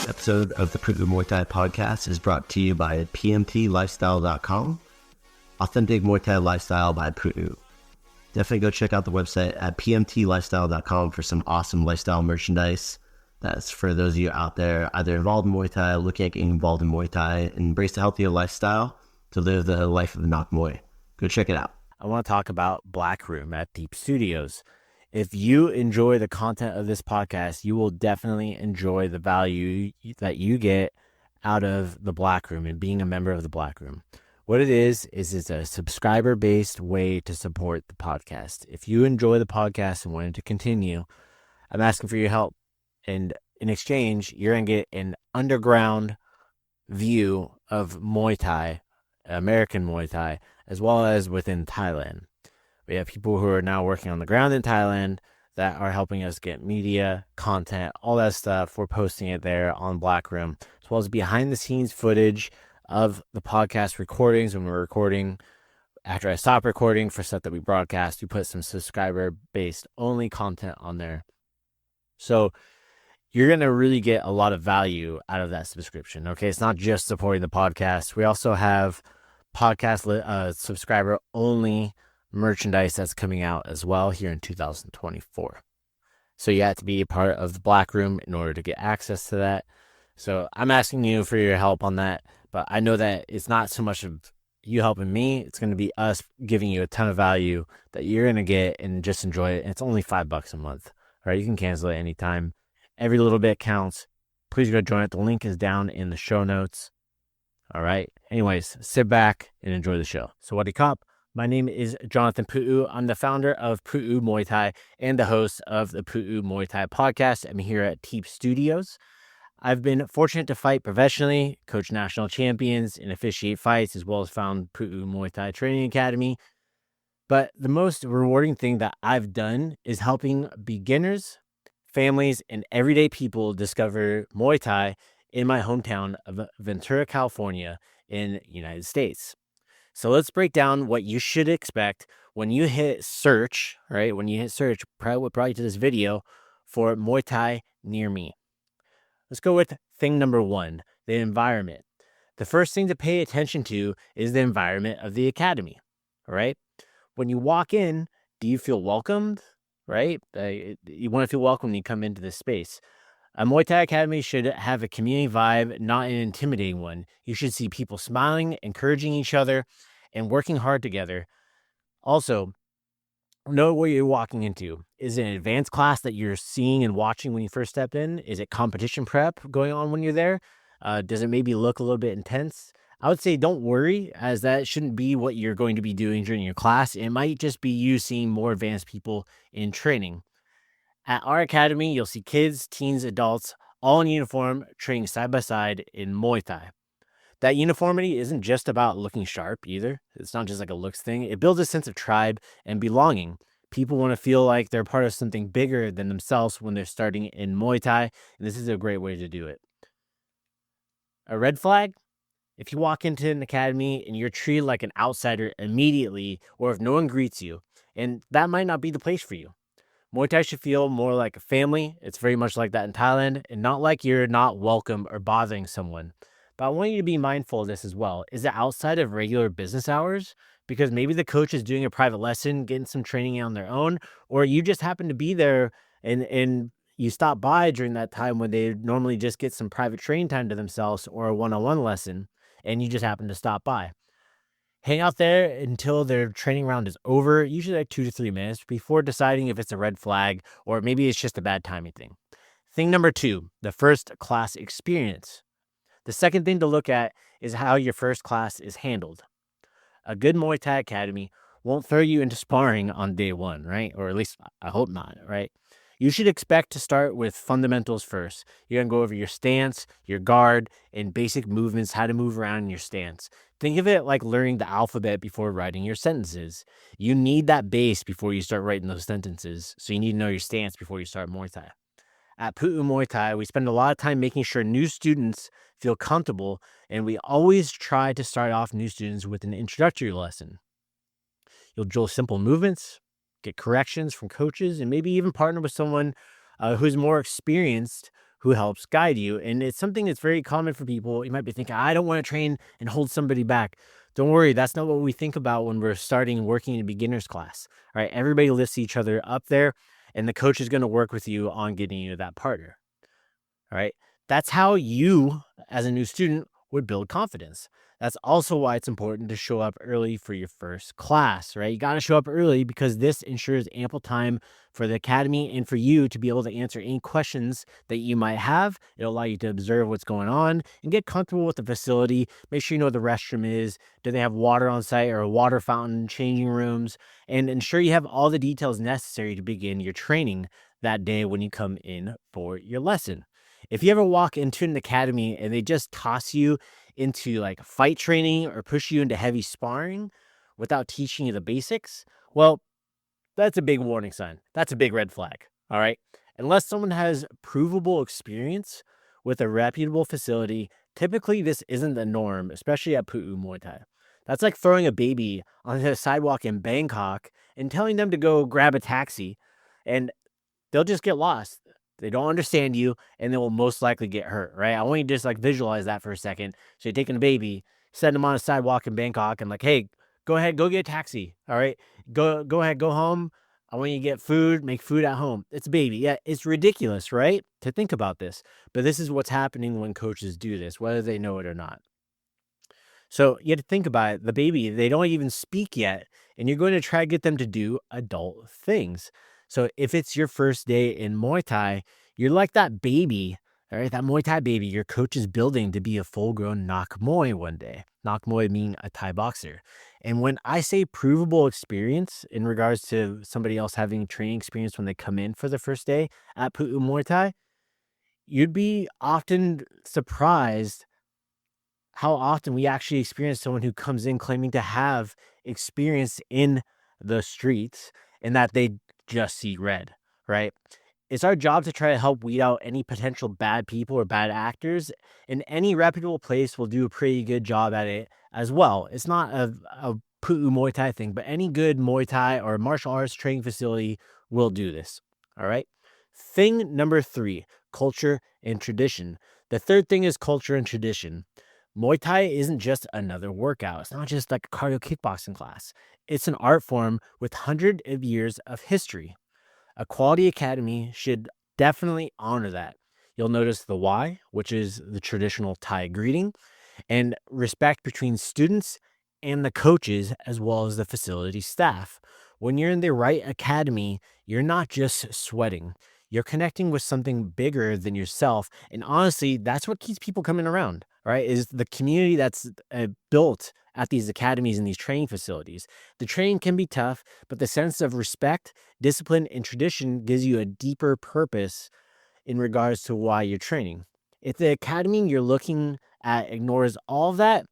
Episode of the Pu'u Muay Thai podcast is brought to you by pmtlifestyle.com. Authentic Muay Thai lifestyle by Pu'u. Definitely go check out the website at pmtlifestyle.com for some awesome lifestyle merchandise. That's for those of you out there either involved in Muay Thai, looking at getting involved in Muay Thai, and embrace a healthier lifestyle to live the life of the Nak Muay. Go check it out. I want to talk about Black Room at Deep Studios. If you enjoy the content of this podcast, you will definitely enjoy the value that you get out of the Black Room and being a member of the Black Room. What it is it's a subscriber-based way to support the podcast. If you enjoy the podcast and want it to continue, I'm asking for your help. And in exchange, you're going to get an underground view of Muay Thai, American Muay Thai, as well as within Thailand. We have people who are now working on the ground in Thailand that are helping us get media, content, all that stuff. We're posting it there on Black Room, as well as behind-the-scenes footage of the podcast recordings when we're recording. After I stop recording for stuff that we broadcast, we put some subscriber-based only content on there. So you're going to really get a lot of value out of that subscription. Okay, it's not just supporting the podcast. We also have podcast subscriber only merchandise that's coming out as well here in 2024. So you have to be a part of the Black Room in order to get access to that. So I'm asking you for your help on that, but I know that it's not so much of you helping me. It's going to be us giving you a ton of value that you're going to get and just enjoy it. And it's only $5 a month. All right, you can cancel it anytime. Every little bit counts. Please go join it. The link is down in the show notes. All right. Anyways, sit back and enjoy the show. So Sawadee Krap. My name is Jonathan Pu'u. I'm the founder of Pu'u Muay Thai and the host of the Pu'u Muay Thai podcast. I'm here at Deep Studios. I've been fortunate to fight professionally, coach national champions, and officiate fights, as well as found Pu'u Muay Thai Training Academy. But the most rewarding thing that I've done is helping beginners, families, and everyday people discover Muay Thai in my hometown of Ventura, California, in the United States. So let's break down what you should expect when you hit search, right? When you hit search, probably what brought you to this video for Muay Thai near me. Let's go with thing number one, the environment. The first thing to pay attention to is the environment of the academy, all right? When you walk in, do you feel welcomed, right? You want to feel welcome when you come into this space. A Muay Thai Academy should have a community vibe, not an intimidating one. You should see people smiling, encouraging each other, and working hard together. Also, know what you're walking into. Is it an advanced class that you're seeing and watching when you first step in? Is it competition prep going on when you're there? Does it maybe look a little bit intense? I would say don't worry, as that shouldn't be what you're going to be doing during your class. It might just be you seeing more advanced people in training. At our academy, you'll see kids, teens, adults, all in uniform, training side by side in Muay Thai. That uniformity isn't just about looking sharp either. It's not just like a looks thing. It builds a sense of tribe and belonging. People want to feel like they're part of something bigger than themselves when they're starting in Muay Thai, and this is a great way to do it. A red flag? If you walk into an academy and you're treated like an outsider immediately, or if no one greets you, and that might not be the place for you. Muay Thai should feel more like a family. It's very much like that in Thailand, and not like you're not welcome or bothering someone. But I want you to be mindful of this as well. Is it outside of regular business hours? Because maybe the coach is doing a private lesson, getting some training on their own, or you just happen to be there and you stop by during that time when they normally just get some private training time to themselves or a one-on-one lesson, and you just happen to stop by. Hang out there until their training round is over, usually like 2 to 3 minutes, before deciding if it's a red flag or maybe it's just a bad timing thing. Thing number 2, the first class experience. The second thing to look at is how your first class is handled. A good Muay Thai academy won't throw you into sparring on day one, right? Or at least I hope not, right? You should expect to start with fundamentals first. You're going to go over your stance, your guard, and basic movements, how to move around in your stance. Think of it like learning the alphabet before writing your sentences. You need that base before you start writing those sentences. So you need to know your stance before you start Muay Thai. At Pu'u Muay Thai, we spend a lot of time making sure new students feel comfortable, and we always try to start off new students with an introductory lesson. You'll drill simple movements, get corrections from coaches, and maybe even partner with someone who's more experienced, who helps guide you. And it's something that's very common for people. You might be thinking, I don't want to train and hold somebody back. Don't worry, that's not what we think about when we're starting working in a beginner's class. All right, everybody lifts each other up there, and the coach is going to work with you on getting you that partner. All right, that's how you, as a new student, would build confidence. That's also why it's important to show up early for your first class, right? You got to show up early because this ensures ample time for the academy and for you to be able to answer any questions that you might have. It'll allow you to observe what's going on and get comfortable with the facility. Make sure you know where the restroom is. Do they have water on site or a water fountain, changing rooms, and ensure you have all the details necessary to begin your training that day when you come in for your lesson. If you ever walk into an academy and they just toss you into like fight training or push you into heavy sparring without teaching you the basics, well, that's a big warning sign. That's a big red flag. All right. Unless someone has provable experience with a reputable facility, typically this isn't the norm, especially at Pu'u Muay Thai. That's like throwing a baby on the sidewalk in Bangkok and telling them to go grab a taxi, and they'll just get lost. They don't understand you, and they will most likely get hurt, right? I want you to just like visualize that for a second. So you're taking a baby, setting them on a sidewalk in Bangkok, and like, hey, go ahead, go get a taxi. All right, go ahead, go home. I want you to get food, make food at home. It's a baby. Yeah, it's ridiculous, right? To think about this, but this is what's happening when coaches do this, whether they know it or not. So you have to think about it. The baby, they don't even speak yet, and you're going to try to get them to do adult things. So if it's your first day in Muay Thai, you're like that baby, all right, that Muay Thai baby your coach is building to be a full-grown Nak Muay one day. Nak Muay meaning a Thai boxer. And when I say provable experience in regards to somebody else having training experience when they come in for the first day at Pu'u Muay Thai, you'd be often surprised how often we actually experience someone who comes in claiming to have experience in the streets and that they just see red, right? It's our job to try to help weed out any potential bad people or bad actors, and any reputable place will do a pretty good job at it as well. It's not a Pu'u Muay Thai thing, but any good Muay Thai or martial arts training facility will do this, all right? Thing number 3, culture and tradition. The third thing is culture and tradition. Muay Thai isn't just another workout. It's not just like a cardio kickboxing class. It's an art form with hundreds of years of history. A quality academy should definitely honor that. You'll notice the why, which is the traditional Thai greeting, and respect between students and the coaches, as well as the facility staff. When you're in the right academy, you're not just sweating. You're connecting with something bigger than yourself. And honestly, that's what keeps people coming around, right? Is the community that's built at these academies and these training facilities. The training can be tough, but the sense of respect, discipline, and tradition gives you a deeper purpose in regards to why you're training. If the academy you're looking at ignores all of that,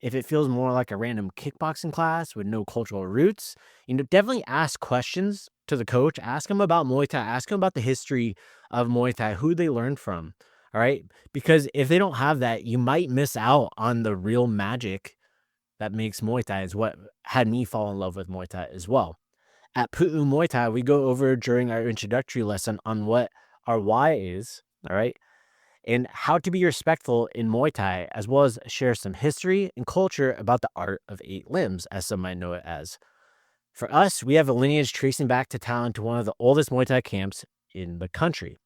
if it feels more like a random kickboxing class with no cultural roots, definitely ask questions to the coach. Ask them about Muay Thai. Ask them about the history of Muay Thai, who they learned from. All right. Because if they don't have that, you might miss out on the real magic that makes Muay Thai, is what had me fall in love with Muay Thai as well. At Pu'u Muay Thai, we go over during our introductory lesson on what our why is. All right. And how to be respectful in Muay Thai, as well as share some history and culture about the art of 8 limbs, as some might know it as. For us, we have a lineage tracing back to Thailand to one of the oldest Muay Thai camps in the country.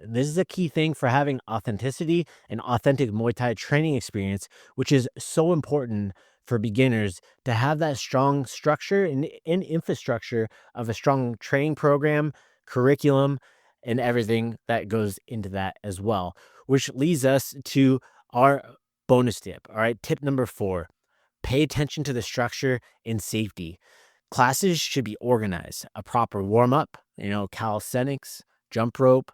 This is a key thing for having authenticity and authentic Muay Thai training experience, which is so important for beginners to have that strong structure and infrastructure of a strong training program, curriculum, and everything that goes into that as well, which leads us to our bonus tip. All right. Tip number 4, pay attention to the structure and safety. Classes should be organized, a proper warm up, calisthenics, jump rope,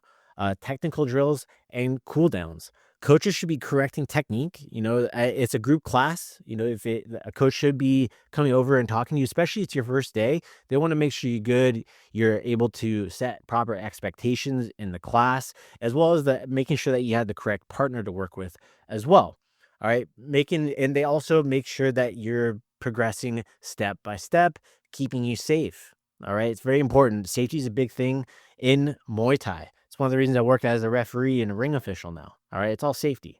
technical drills, and cool downs. Coaches should be correcting technique. It's a group class. If a coach should be coming over and talking to you, especially it's your first day, they want to make sure you're good. You're able to set proper expectations in the class, as well as making sure that you have the correct partner to work with as well. All right. And they also make sure that you're progressing step by step, keeping you safe. All right. It's very important. Safety is a big thing in Muay Thai. It's one of the reasons I work as a referee and a ring official now. All right. It's all safety.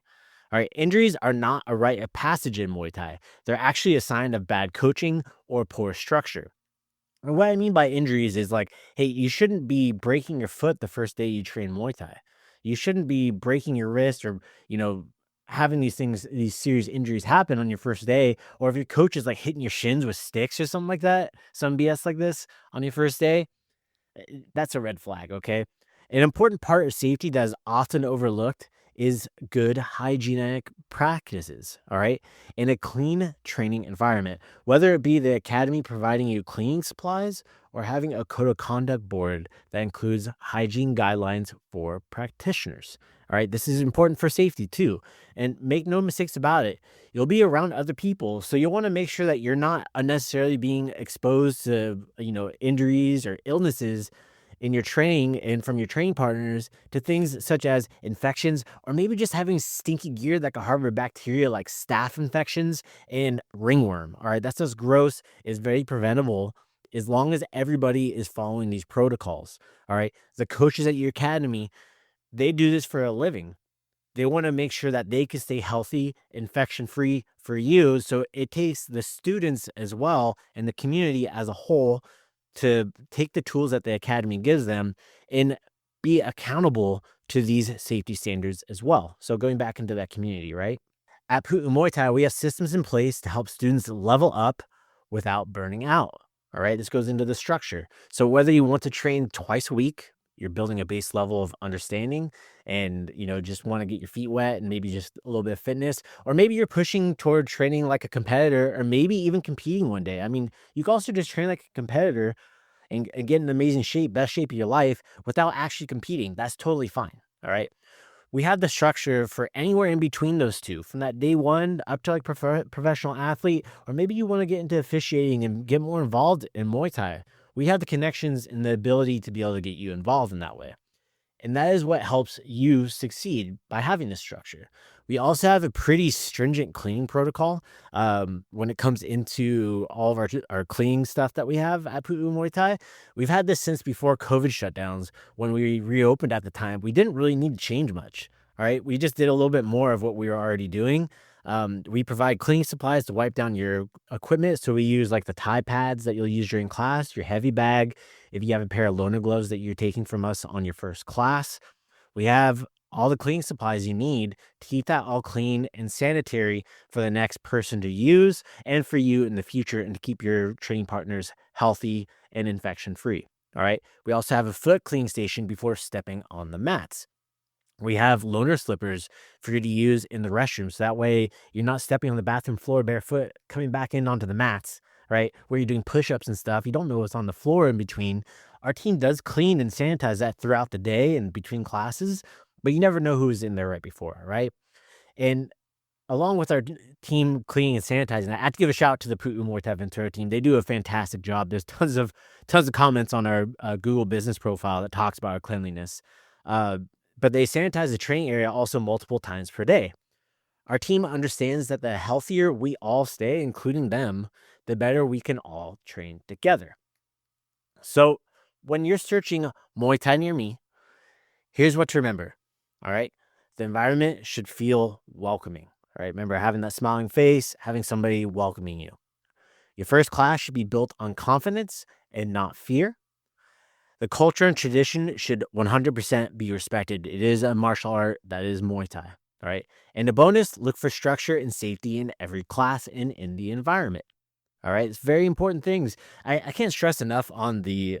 All right. Injuries are not a rite of passage in Muay Thai. They're actually a sign of bad coaching or poor structure. And what I mean by injuries is like, hey, you shouldn't be breaking your foot the first day you train Muay Thai. You shouldn't be breaking your wrist or, having these serious injuries happen on your first day. Or if your coach is like hitting your shins with sticks or something like that, some BS like this on your first day, that's a red flag, okay? An important part of safety that is often overlooked is good hygienic practices, all right? In a clean training environment, whether it be the academy providing you cleaning supplies or having a code of conduct board that includes hygiene guidelines for practitioners. All right, this is important for safety too. And make no mistakes about it. You'll be around other people, so you'll want to make sure that you're not unnecessarily being exposed to, injuries or illnesses in your training and from your training partners to things such as infections or maybe just having stinky gear that could harbor bacteria like staph infections and ringworm. All right, that's just gross, is very preventable as long as everybody is following these protocols. All right, the coaches at your academy, they do this for a living. They want to make sure that they can stay healthy, infection free for you. So it takes the students as well and the community as a whole to take the tools that the academy gives them and be accountable to these safety standards as well. So going back into that community, right? At Pu'u Muay Thai, we have systems in place to help students level up without burning out. All right, this goes into the structure. So whether you want to train twice a week, you're building a base level of understanding and just want to get your feet wet and maybe just a little bit of fitness, or maybe you're pushing toward training like a competitor or maybe even competing one day. I mean, you can also just train like a competitor and get in amazing shape, best shape of your life without actually competing. That's totally fine. All right. We have the structure for anywhere in between those two, from that day one up to like professional athlete, or maybe you want to get into officiating and get more involved in Muay Thai. We have the connections and the ability to be able to get you involved in that way. And that is what helps you succeed by having this structure. We also have a pretty stringent cleaning protocol when it comes into all of our cleaning stuff that we have at Pu'u Muay Thai. We've had this since before COVID shutdowns. When we reopened at the time, we didn't really need to change much. All right. We just did a little bit more of what we were already doing. We provide cleaning supplies to wipe down your equipment. So we use like the Thai pads that you'll use during class, your heavy bag, if you have a pair of Lona gloves that you're taking from us on your first class. We have all the cleaning supplies you need to keep that all clean and sanitary for the next person to use and for you in the future, and to keep your training partners healthy and infection free. All right. We also have a foot cleaning station before stepping on the mats. We have loaner slippers for you to use in the restroom. So that way you're not stepping on the bathroom floor barefoot, coming back in onto the mats, right? Where you're doing push-ups and stuff. You don't know what's on the floor in between. Our team does clean and sanitize that throughout the day and between classes, but you never know who's in there right before, right? And along with our team cleaning and sanitizing, I have to give a shout out to the Pu'u Muay Thai Ventura team. They do a fantastic job. There's tons of comments on our Google business profile that talks about our cleanliness. But they sanitize the training area also multiple times per day. Our team understands that the healthier we all stay, including them, the better we can all train together. So when you're searching Muay Thai near me, here's what to remember. All right. The environment should feel welcoming. All right. Remember having that smiling face, having somebody welcoming you. Your first class should be built on confidence and not fear. The culture and tradition should 100% be respected. It is a martial art that is Muay Thai. All right. And a bonus, look for structure and safety in every class and in the environment. All right. It's very important things. I can't stress enough on the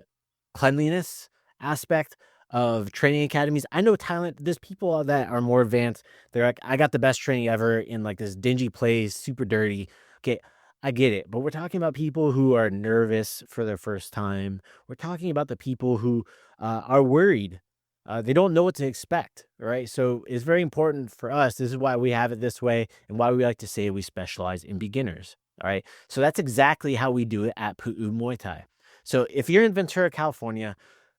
cleanliness aspect of training academies. I know Thailand, there's people that are more advanced. They're like, I got the best training ever in like this dingy place, super dirty. Okay, I get it. But we're talking about people who are nervous for their first time. We're talking about the people who are worried. They don't know what to expect, right? So it's very important for us. This is why we have it this way and why we like to say we specialize in beginners, all right? So that's exactly how we do it at Pu'u Muay Thai. So if you're in Ventura, California,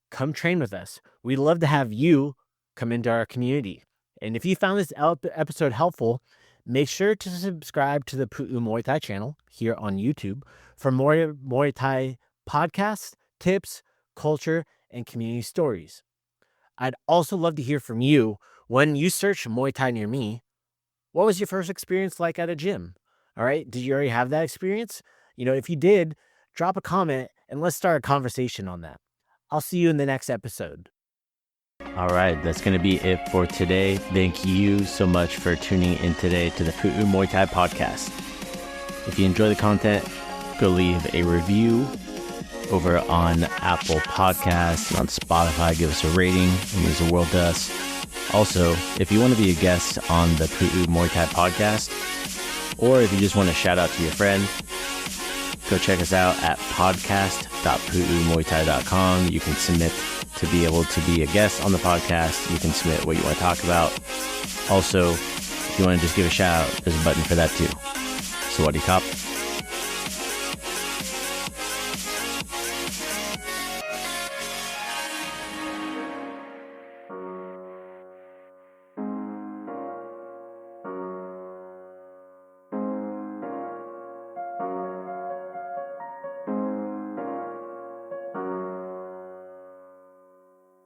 come train with us. We'd love to have you come into our community. And if you found this episode helpful, make sure to subscribe to the Pu'u Muay Thai channel here on YouTube for more Muay Thai podcasts, tips, culture, and community stories. I'd also love to hear from you. When you search Muay Thai near me, what was your first experience like at a gym? All right. Did you already have that experience? If you did, drop a comment and let's start a conversation on that. I'll see you in the next episode. All right. That's going to be it for today. Thank you so much for tuning in today to the Pu'u Muay Thai podcast. If you enjoy the content, go leave a review over on Apple Podcasts and on Spotify. Give us a rating. It means the world to us. Also, if you want to be a guest on the Pu'u Muay Thai podcast, or if you just want to shout out to your friend, go check us out at podcast.pu'umuaythai.com. You can submit to be able to be a guest on the podcast. You can submit what you want to talk about. Also, if you want to just give a shout out, there's a button for that too. Sawadee Kop.